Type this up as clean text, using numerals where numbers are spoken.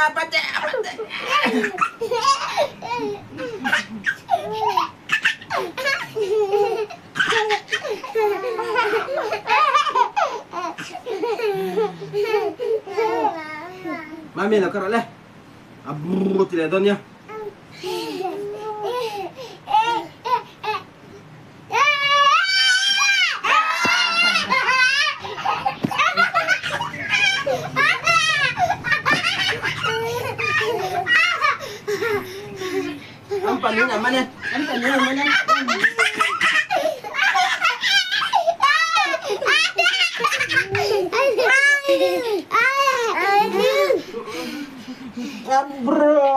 Pati, pati. Mami, nagkaroon Abrrr, tinadon niya. Ang panin naman yan. Ang panin naman yan. Bro.